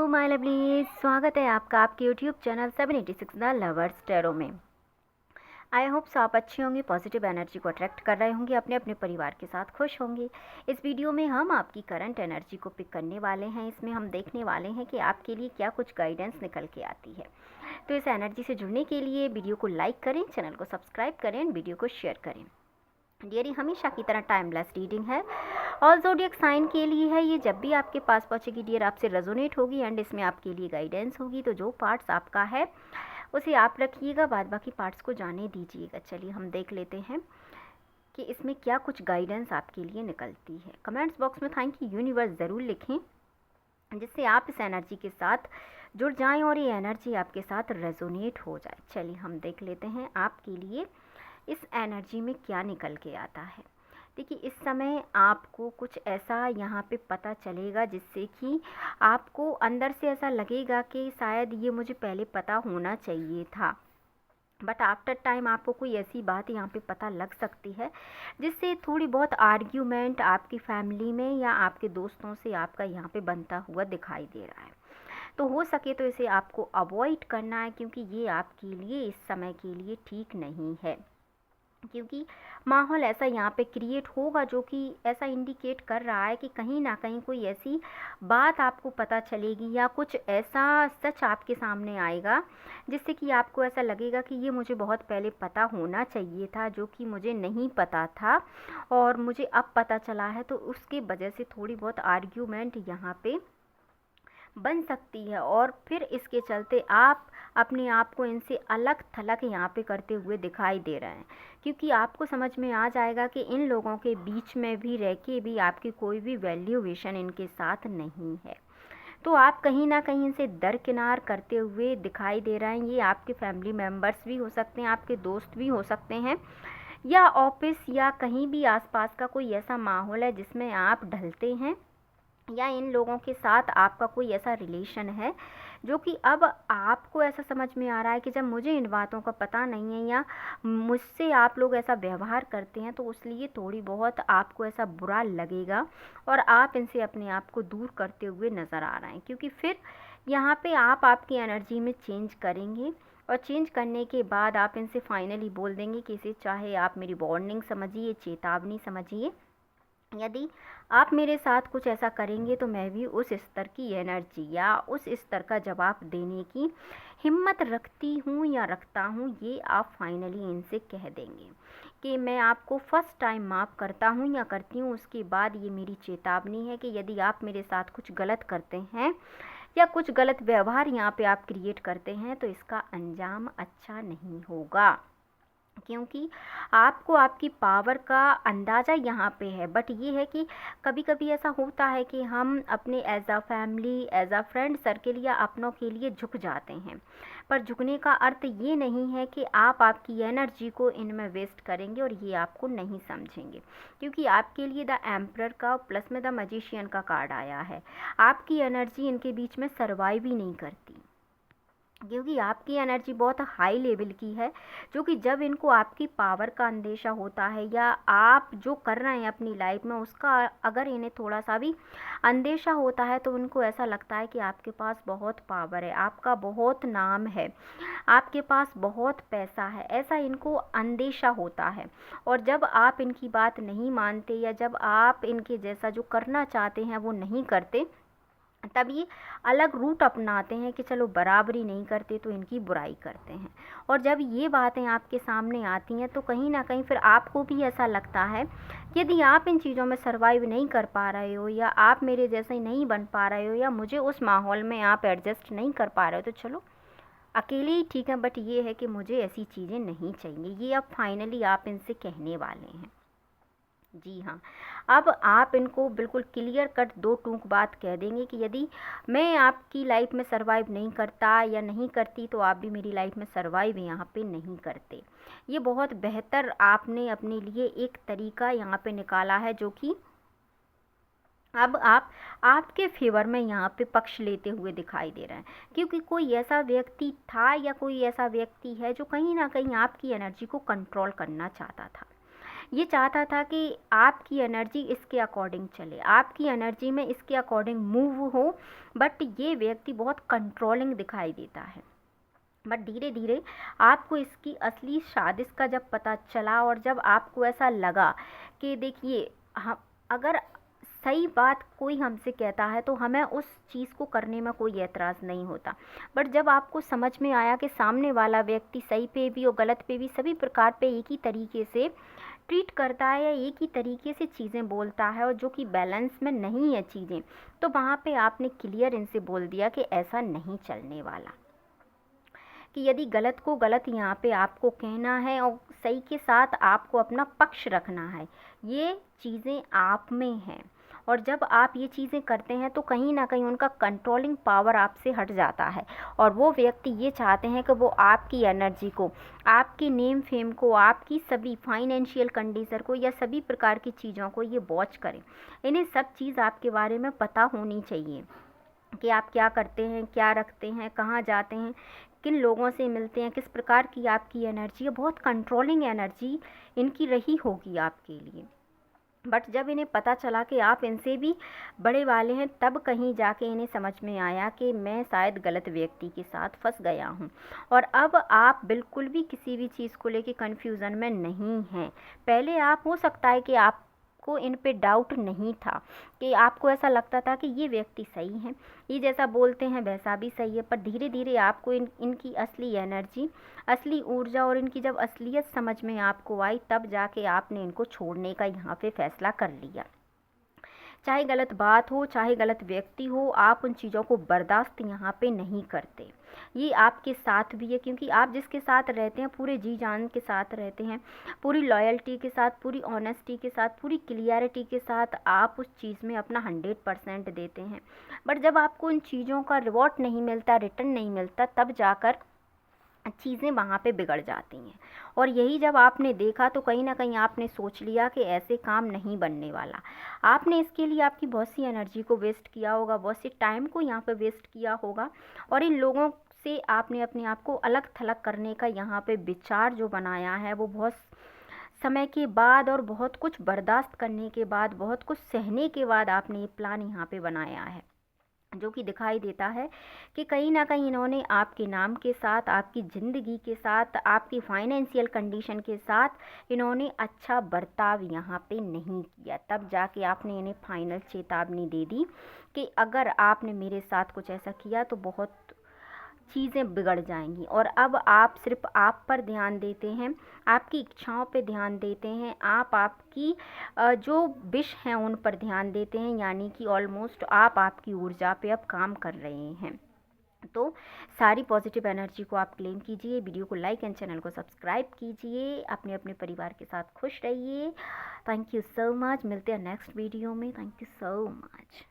Hello my lovely, स्वागत है आपका आपके YouTube channel 786 the lovers tarot में। आई होप सो आप अच्छे होंगे, पॉजिटिव एनर्जी को अट्रैक्ट कर रहे होंगे, अपने अपने परिवार के साथ खुश होंगे। इस वीडियो में हम आपकी करंट एनर्जी को पिक करने वाले हैं। इसमें हम देखने वाले हैं कि आपके लिए क्या कुछ गाइडेंस निकल के आती है। तो इस एनर्जी से जुड़ने के लिए वीडियो को लाइक करें, चैनल को सब्सक्राइब करें, वीडियो को शेयर करें। डियरी हमेशा की तरह टाइमलेस रीडिंग है, ऑल ज़ोडिएक साइन के लिए है। ये जब भी आपके पास पहुंचेगी डियर आपसे रेजोनेट होगी एंड इसमें आपके लिए गाइडेंस होगी। तो जो पार्ट्स आपका है उसे आप रखिएगा, बाद बाकी पार्ट्स को जाने दीजिएगा। चलिए हम देख लेते हैं कि इसमें क्या कुछ गाइडेंस आपके लिए निकलती है। कमेंट्स बॉक्स में थैंक यू यूनिवर्स ज़रूर लिखें, जिससे आप इस एनर्जी के साथ जुड़ जाएं और ये एनर्जी आपके साथ रेजोनेट हो जाए। चलिए हम देख लेते हैं आपके लिए इस एनर्जी में क्या निकल के आता है। देखिए, इस समय आपको कुछ ऐसा यहाँ पे पता चलेगा जिससे कि आपको अंदर से ऐसा लगेगा कि शायद ये मुझे पहले पता होना चाहिए था, बट आफ्टर टाइम आपको कोई ऐसी बात यहाँ पे पता लग सकती है जिससे थोड़ी बहुत आर्ग्यूमेंट आपकी फैमिली में या आपके दोस्तों से आपका यहाँ पे बनता हुआ दिखाई दे रहा है। तो हो सके तो इसे आपको अवॉइड करना है, क्योंकि ये आपके लिए इस समय के लिए ठीक नहीं है। क्योंकि माहौल ऐसा यहाँ पे क्रिएट होगा जो कि ऐसा इंडिकेट कर रहा है कि कहीं ना कहीं कोई ऐसी बात आपको पता चलेगी या कुछ ऐसा सच आपके सामने आएगा जिससे कि आपको ऐसा लगेगा कि ये मुझे बहुत पहले पता होना चाहिए था, जो कि मुझे नहीं पता था और मुझे अब पता चला है। तो उसके वजह से थोड़ी बहुत आर्ग्यूमेंट यहाँ पे बन सकती है और फिर इसके चलते आप अपने आप को इनसे अलग थलग यहाँ पे करते हुए दिखाई दे रहे हैं, क्योंकि आपको समझ में आ जाएगा कि इन लोगों के बीच में भी रह के भी आपकी कोई भी वैल्यूएशन इनके साथ नहीं है। तो आप कहीं ना कहीं इनसे दरकिनार करते हुए दिखाई दे रहे हैं। ये आपके फैमिली मेम्बर्स भी हो सकते हैं, आपके दोस्त भी हो सकते हैं, या ऑफिस या कहीं भी आसपास का कोई ऐसा माहौल है जिसमें आप ढलते हैं, या इन लोगों के साथ आपका कोई ऐसा रिलेशन है जो कि अब आपको ऐसा समझ में आ रहा है कि जब मुझे इन बातों का पता नहीं है या मुझसे आप लोग ऐसा व्यवहार करते हैं तो इसलिए थोड़ी बहुत आपको ऐसा बुरा लगेगा और आप इनसे अपने आप को दूर करते हुए नज़र आ रहे हैं। क्योंकि फिर यहाँ पे आप आपकी एनर्जी में चेंज करेंगे और चेंज करने के बाद आप इनसे फाइनली बोल देंगे कि इसे चाहे आप मेरी वार्निंग समझिए, चेतावनी समझिए, यदि आप मेरे साथ कुछ ऐसा करेंगे तो मैं भी उस स्तर की एनर्जी या उस स्तर का जवाब देने की हिम्मत रखती हूँ या रखता हूँ। ये आप फाइनली इनसे कह देंगे कि मैं आपको फर्स्ट टाइम माफ़ करता हूँ या करती हूँ, उसके बाद ये मेरी चेतावनी है कि यदि आप मेरे साथ कुछ गलत करते हैं या कुछ गलत व्यवहार यहाँ पे आप क्रिएट करते हैं तो इसका अंजाम अच्छा नहीं होगा। क्योंकि आपको आपकी पावर का अंदाज़ा यहाँ पे है, बट ये है कि कभी कभी ऐसा होता है कि हम अपने as a family, as a friend circle या अपनों के लिए झुक जाते हैं। पर झुकने का अर्थ ये नहीं है कि आप आपकी एनर्जी को इनमें वेस्ट करेंगे और ये आपको नहीं समझेंगे, क्योंकि आपके लिए द एम्परर का प्लस में द मैजिशियन का कार्ड आया है। आपकी एनर्जी इनके बीच में सर्वाइव ही नहीं करती, क्योंकि आपकी एनर्जी बहुत हाई लेवल की है, जो कि जब इनको आपकी पावर का अंदेशा होता है या आप जो कर रहे हैं अपनी लाइफ में उसका अगर इन्हें थोड़ा सा भी अंदेशा होता है तो उनको ऐसा लगता है कि आपके पास बहुत पावर है, आपका बहुत नाम है, आपके पास बहुत पैसा है, ऐसा इनको अंदेशा होता है। और जब आप इनकी बात नहीं मानते या जब आप इनके जैसा जो करना चाहते हैं वो नहीं करते, तब ये अलग रूट अपनाते हैं कि चलो बराबरी नहीं करते तो इनकी बुराई करते हैं। और जब ये बातें आपके सामने आती हैं तो कहीं ना कहीं फिर आपको भी ऐसा लगता है कि यदि आप इन चीज़ों में सर्वाइव नहीं कर पा रहे हो या आप मेरे जैसे नहीं बन पा रहे हो या मुझे उस माहौल में आप एडजस्ट नहीं कर पा रहे हो, तो चलो अकेले ही ठीक है, बट ये है कि मुझे ऐसी चीज़ें नहीं चाहिए। ये अब फाइनली आप इनसे कहने वाले हैं। जी हाँ, अब आप इनको बिल्कुल क्लियर कट दो टूक बात कह देंगे कि यदि मैं आपकी लाइफ में सरवाइव नहीं करता या नहीं करती तो आप भी मेरी लाइफ में सरवाइव यहाँ पे नहीं करते। ये बहुत बेहतर आपने अपने लिए एक तरीका यहाँ पे निकाला है, जो कि अब आप आपके फेवर में यहाँ पे पक्ष लेते हुए दिखाई दे रहे हैं। क्योंकि कोई ऐसा व्यक्ति था या कोई ऐसा व्यक्ति है जो कहीं ना कहीं आपकी एनर्जी को कंट्रोल करना चाहता था, ये चाहता था कि आपकी एनर्जी इसके अकॉर्डिंग चले, आपकी एनर्जी में इसके अकॉर्डिंग मूव हो, बट ये व्यक्ति बहुत कंट्रोलिंग दिखाई देता है। बट धीरे धीरे आपको इसकी असली साजिश का जब पता चला और जब आपको ऐसा लगा कि देखिए, हम अगर सही बात कोई हमसे कहता है तो हमें उस चीज़ को करने में कोई एतराज़ नहीं होता, बट जब आपको समझ में आया कि सामने वाला व्यक्ति सही पे भी और गलत पे भी सभी प्रकार पे एक ही तरीके से ट्रीट करता है या एक ही तरीके से चीज़ें बोलता है और जो कि बैलेंस में नहीं है चीज़ें, तो वहाँ पे आपने क्लियर इनसे बोल दिया कि ऐसा नहीं चलने वाला, कि यदि गलत को गलत यहाँ पे आपको कहना है और सही के साथ आपको अपना पक्ष रखना है, ये चीज़ें आप में हैं। और जब आप ये चीज़ें करते हैं तो कहीं ना कहीं उनका कंट्रोलिंग पावर आपसे हट जाता है और वो व्यक्ति ये चाहते हैं कि वो आपकी एनर्जी को, आपकी नेम फेम को, आपकी सभी फाइनेंशियल कंडीशन को या सभी प्रकार की चीज़ों को ये वॉच करें। इन्हें सब चीज़ आपके बारे में पता होनी चाहिए कि आप क्या करते हैं, क्या रखते हैं, कहाँ जाते हैं, किन लोगों से मिलते हैं, किस प्रकार की आपकी एनर्जी है। बहुत कंट्रोलिंग एनर्जी इनकी रही होगी आपके लिए, बट जब इन्हें पता चला कि आप इनसे भी बड़े वाले हैं, तब कहीं जाके इन्हें समझ में आया कि मैं शायद गलत व्यक्ति के साथ फंस गया हूँ। और अब आप बिल्कुल भी किसी भी चीज़ को लेके कन्फ्यूज़न में नहीं हैं। पहले आप, हो सकता है कि आपको इन पे डाउट नहीं था, कि आपको ऐसा लगता था कि ये व्यक्ति सही हैं, ये जैसा बोलते हैं वैसा भी सही है, पर धीरे धीरे आपको इनकी असली एनर्जी, असली ऊर्जा और इनकी जब असलियत समझ में आपको आई, तब जाके आपने इनको छोड़ने का यहाँ पे फैसला कर लिया। चाहे गलत बात हो, चाहे गलत व्यक्ति हो, आप उन चीज़ों को बर्दाश्त यहाँ पे नहीं करते। ये आपके साथ भी है, क्योंकि आप जिसके साथ रहते हैं पूरे जी जान के साथ रहते हैं, पूरी लॉयल्टी के साथ, पूरी ऑनेस्टी के साथ, पूरी क्लियरिटी के साथ आप उस चीज़ में अपना 100% देते हैं। बट जब आपको उन चीज़ों का रिवॉर्ड नहीं मिलता, रिटर्न नहीं मिलता, तब जाकर चीज़ें वहाँ पे बिगड़ जाती हैं। और यही जब आपने देखा तो कहीं ना कहीं आपने सोच लिया कि ऐसे काम नहीं बनने वाला। आपने इसके लिए आपकी बहुत सी एनर्जी को वेस्ट किया होगा, बहुत सी टाइम को यहाँ पे वेस्ट किया होगा, और इन लोगों से आपने अपने आप को अलग थलग करने का यहाँ पे विचार जो बनाया है, वो बहुत समय के बाद और बहुत कुछ बर्दाश्त करने के बाद, बहुत कुछ सहने के बाद आपने ये प्लान यहाँ पे बनाया है, जो कि दिखाई देता है कि कहीं ना कहीं इन्होंने आपके नाम के साथ, आपकी ज़िंदगी के साथ, आपकी फाइनेंशियल कंडीशन के साथ इन्होंने अच्छा बर्ताव यहाँ पे नहीं किया। तब जाके आपने इन्हें फाइनल चेतावनी दे दी कि अगर आपने मेरे साथ कुछ ऐसा किया तो बहुत चीज़ें बिगड़ जाएंगी। और अब आप सिर्फ आप पर ध्यान देते हैं, आपकी इच्छाओं पे ध्यान देते हैं, आप आपकी जो विश हैं उन पर ध्यान देते हैं, यानी कि ऑलमोस्ट आप आपकी ऊर्जा पे अब काम कर रहे हैं। तो सारी पॉजिटिव एनर्जी को आप क्लेम कीजिए, वीडियो को लाइक एंड चैनल को सब्सक्राइब कीजिए, अपने अपने परिवार के साथ खुश रहिए। Thank you so much. मिलते हैं नेक्स्ट वीडियो में। Thank you so much.